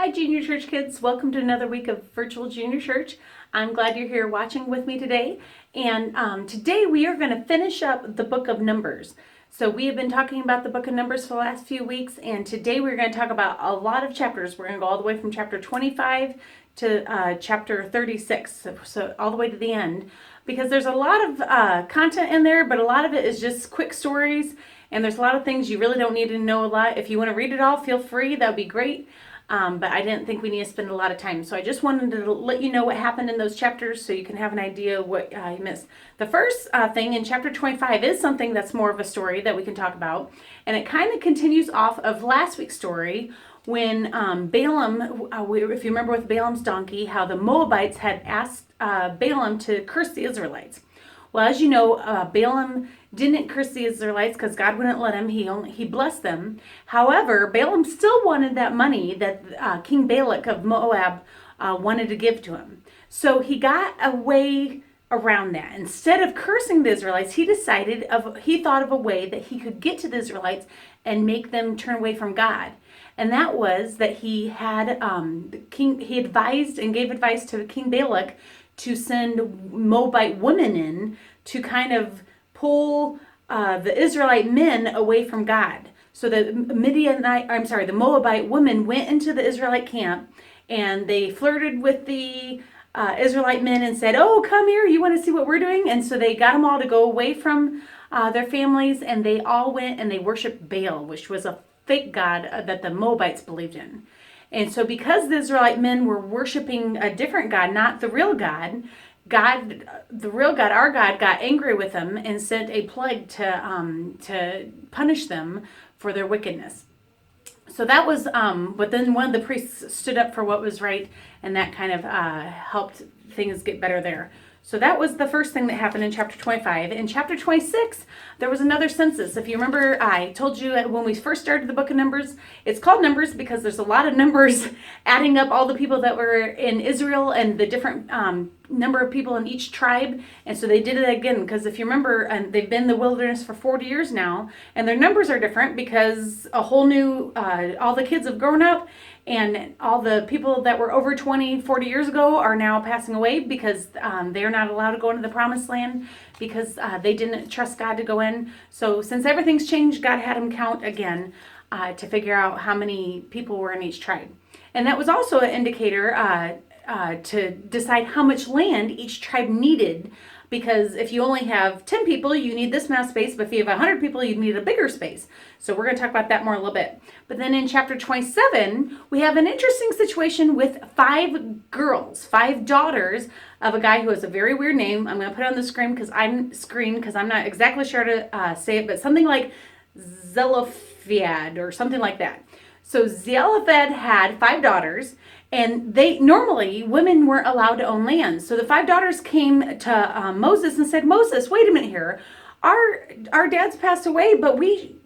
Hi, Junior Church kids. Welcome to another week of virtual Junior Church. I'm glad you're here watching with me today. And today we are going to finish up the book of Numbers. So we have been talking about the book of Numbers for the last few weeks, and today we're going to talk about a lot of chapters. We're going to go all the way from chapter 25 to chapter 36, so all the way to the end, because there's a lot of content in there, but a lot of it is just quick stories, and there's a lot of things you really don't need to know a lot. If you want to read it all, feel free. That would be great. But I didn't think we need to spend a lot of time. So I just wanted to let you know what happened in those chapters so you can have an idea of what you missed. The first thing in chapter 25 is something that's more of a story that we can talk about. And it kind of continues off of last week's story when Balaam, if you remember with Balaam's donkey, how the Moabites had asked Balaam to curse the Israelites. Well, as you know, Balaam didn't curse the Israelites because God wouldn't let him. He blessed them. However, Balaam still wanted that money that King Balak of Moab wanted to give to him. So he got a way around that. Instead of cursing the Israelites, he thought of a way that he could get to the Israelites and make them turn away from God. And that was that he advised and gave advice to King Balak to send Moabite women in to kind of pull the Israelite men away from God. So the Moabite women went into the Israelite camp and they flirted with the Israelite men and said, "Oh, come here, you want to see what we're doing?" And so they got them all to go away from their families, and they all went and they worshiped Baal, which was a fake god that the Moabites believed in. And so because the Israelite men were worshiping a different God, not the real God, the real God, our God, got angry with them and sent a plague to punish them for their wickedness. So that was, but then one of the priests stood up for what was right, and that kind of helped things get better there. So that was the first thing that happened in chapter 25. In chapter 26, there was another census. If you remember, I told you when we first started the book of Numbers, it's called Numbers because there's a lot of numbers adding up all the people that were in Israel and the different number of people in each tribe. And so they did it again because if you remember, they've been in the wilderness for 40 years now, and their numbers are different because a whole new, all the kids have grown up, and all the people that were over 20, 40 years ago are now passing away because they're not allowed to go into the promised land because they didn't trust God to go in. So since everything's changed, God had them count again to figure out how many people were in each tribe. And that was also an indicator to decide how much land each tribe needed, because if you only have 10 people, you need this amount of space, but if you have 100 people, you need a bigger space. So we're going to talk about that more in a little bit. But then in chapter 27, we have an interesting situation with 5 girls, 5 daughters of a guy who has a very weird name. I'm going to put it on the screen because I'm not exactly sure to say it, but something like Zelophehad or something like that. So Zelophehad had 5 daughters, and women weren't allowed to own land. So the 5 daughters came to Moses and said, "Moses, wait a minute here. Our dad's passed away, but we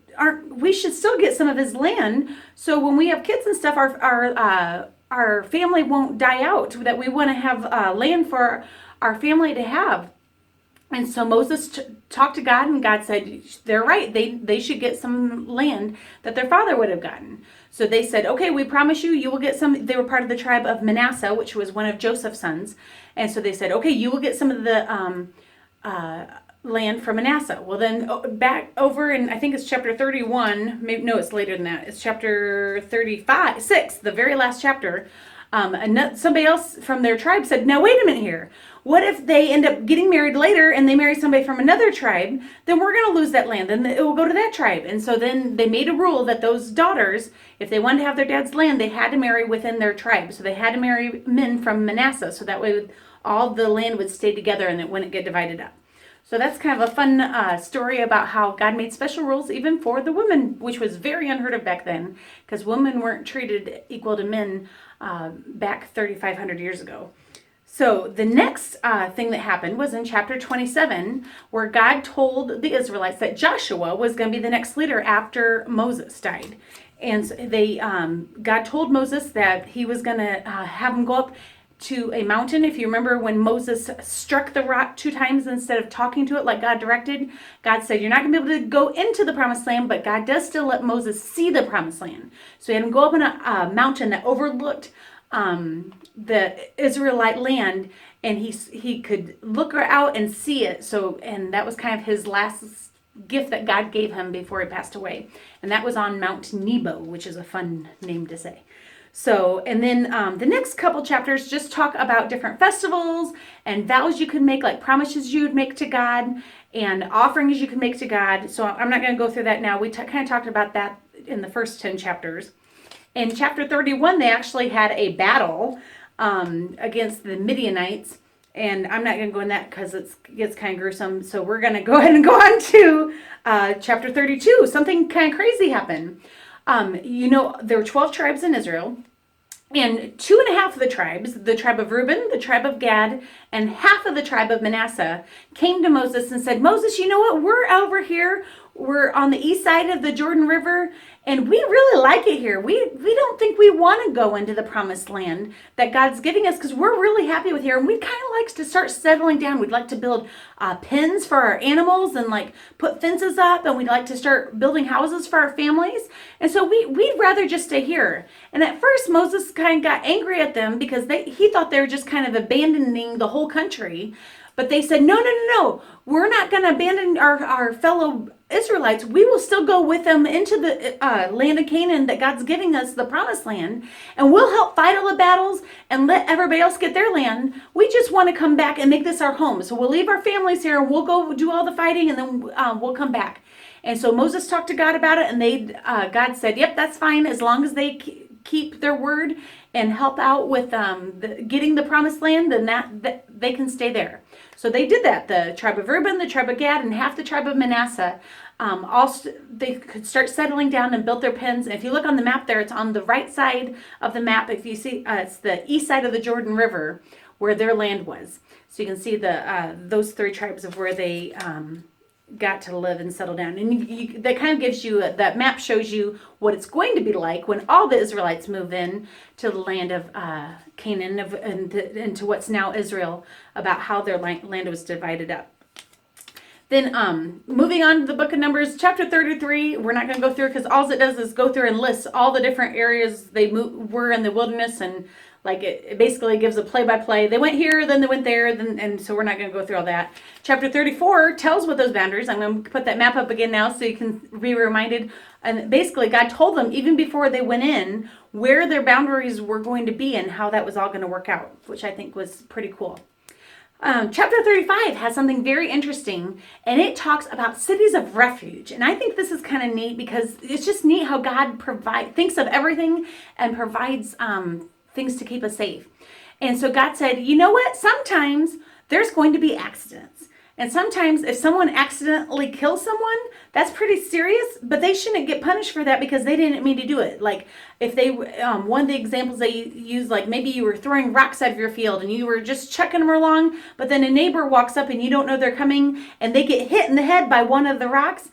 should still get some of his land. So when we have kids and stuff, our family won't die out. That we want to have land for our family to have." And so Moses talked to God, and God said, they're right. They should get some land that their father would have gotten. So they said, "Okay, we promise you, you will get some." They were part of the tribe of Manasseh, which was one of Joseph's sons. And so they said, "Okay, you will get some of the land from Manasseh." Well, then back over in, I think it's chapter 31. Maybe, no, it's later than that. It's chapter 6, the very last chapter. Somebody else from their tribe said, "Now wait a minute here. What if they end up getting married later and they marry somebody from another tribe? Then we're going to lose that land, and it will go to that tribe." And so then they made a rule that those daughters, if they wanted to have their dad's land, they had to marry within their tribe. So they had to marry men from Manasseh, so that way all the land would stay together and it wouldn't get divided up. So that's kind of a fun story about how God made special rules even for the women, which was very unheard of back then, because women weren't treated equal to men back 3,500 years ago. So the next thing that happened was in chapter 27, where God told the Israelites that Joshua was going to be the next leader after Moses died. And so God told Moses that he was going to have him go up to a mountain. If you remember when Moses struck the rock 2 times instead of talking to it like God directed, God said, you're not going to be able to go into the promised land, but God does still let Moses see the promised land. So he had him go up on a mountain that overlooked the Israelite land, and he could look out and see it. So, and that was kind of his last gift that God gave him before he passed away. And that was on Mount Nebo, which is a fun name to say. So, and then the next couple chapters just talk about different festivals and vows you can make, like promises you would make to God and offerings you can make to God. So I'm not going to go through that now. We kind of talked about that in the first 10 chapters. In chapter 31, they actually had a battle against the Midianites. And I'm not going to go in that because it gets kind of gruesome. So we're going to go ahead and go on to chapter 32. Something kind of crazy happened. There were 12 tribes in Israel, and 2.5 of the tribes, the tribe of Reuben, the tribe of Gad, and half of the tribe of Manasseh, came to Moses and said, Moses, you know what? We're over here. We're on the east side of the Jordan River, and we really like it here. We don't think we want to go into the promised land that God's giving us because we're really happy with here. And we kind of like to start settling down. We'd like to build pens for our animals and like put fences up. And we'd like to start building houses for our families. And so we'd rather just stay here. And at first Moses kind of got angry at them because he thought they were just kind of abandoning the whole country. But they said, no, we're not going to abandon our fellow Israelites. We will still go with them into the land of Canaan that God's giving us, the promised land. And we'll help fight all the battles and let everybody else get their land. We just want to come back and make this our home. So we'll leave our families here and we'll go do all the fighting and then we'll come back. And so Moses talked to God about it, and God said, yep, that's fine as long as they keep their word and help out with getting the promised land, then that they can stay there. So they did that. The tribe of Reuben, the tribe of Gad, and half the tribe of Manasseh, they could start settling down and built their pens. And if you look on the map there, it's on the right side of the map. If you see, it's the east side of the Jordan River where their land was. So you can see those 3 tribes of where they got to live and settle down. And that kind of gives you, that map shows you what it's going to be like when all the Israelites move in to the land of Canaan and to what's now Israel, about how their land was divided up. Then moving on to the book of Numbers, chapter 33, we're not going to go through because all it does is go through and lists all the different areas they were in the wilderness, and like it basically gives a play-by-play. They went here, then they went there, and so we're not going to go through all that. Chapter 34 tells what those boundaries. I'm going to put that map up again now so you can be reminded. And basically, God told them even before they went in where their boundaries were going to be and how that was all going to work out, which I think was pretty cool. Chapter 35 has something very interesting, and it talks about cities of refuge. And I think this is kind of neat because it's just neat how God thinks of everything and provides things to keep us safe. And so God said, you know what? Sometimes there's going to be accidents. And sometimes if someone accidentally kills someone, that's pretty serious, but they shouldn't get punished for that because they didn't mean to do it. Like if they, one of the examples they use, like maybe you were throwing rocks out of your field and you were just chucking them along, but then a neighbor walks up and you don't know they're coming and they get hit in the head by one of the rocks.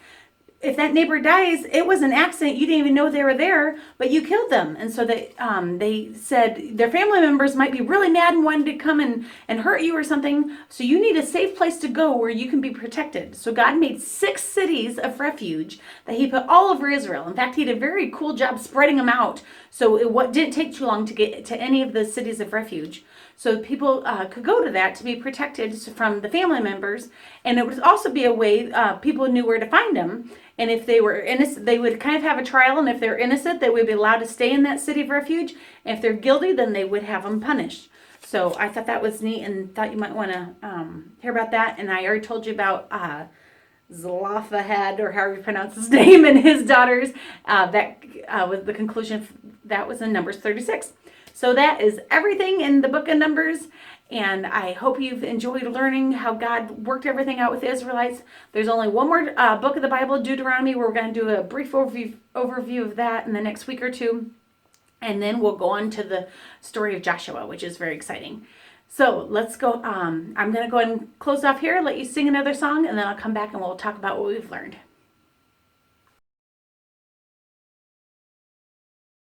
If that neighbor dies, it was an accident. You didn't even know they were there, but you killed them. And so they said their family members might be really mad and wanted to come and hurt you or something. So you need a safe place to go where you can be protected. So God made 6 cities of refuge that he put all over Israel. In fact, he did a very cool job spreading them out. So it didn't take too long to get to any of the cities of refuge. So people could go to that to be protected from the family members. And it would also be a way people knew where to find them. And if they were innocent, they would kind of have a trial. And if they're innocent, they would be allowed to stay in that city of refuge. And if they're guilty, then they would have them punished. So I thought that was neat and thought you might want to hear about that. And I already told you about Zelophehad, or however you pronounce his name, and his daughters. That was the conclusion. That was in Numbers 36. So that is everything in the book of Numbers. And I hope you've enjoyed learning how God worked everything out with the Israelites. There's only one more book of the Bible, Deuteronomy. We're going to do a brief overview of that in the next week or two. And then we'll go on to the story of Joshua, which is very exciting. So let's go. I'm going to go ahead and close off here, let you sing another song, and then I'll come back and we'll talk about what we've learned.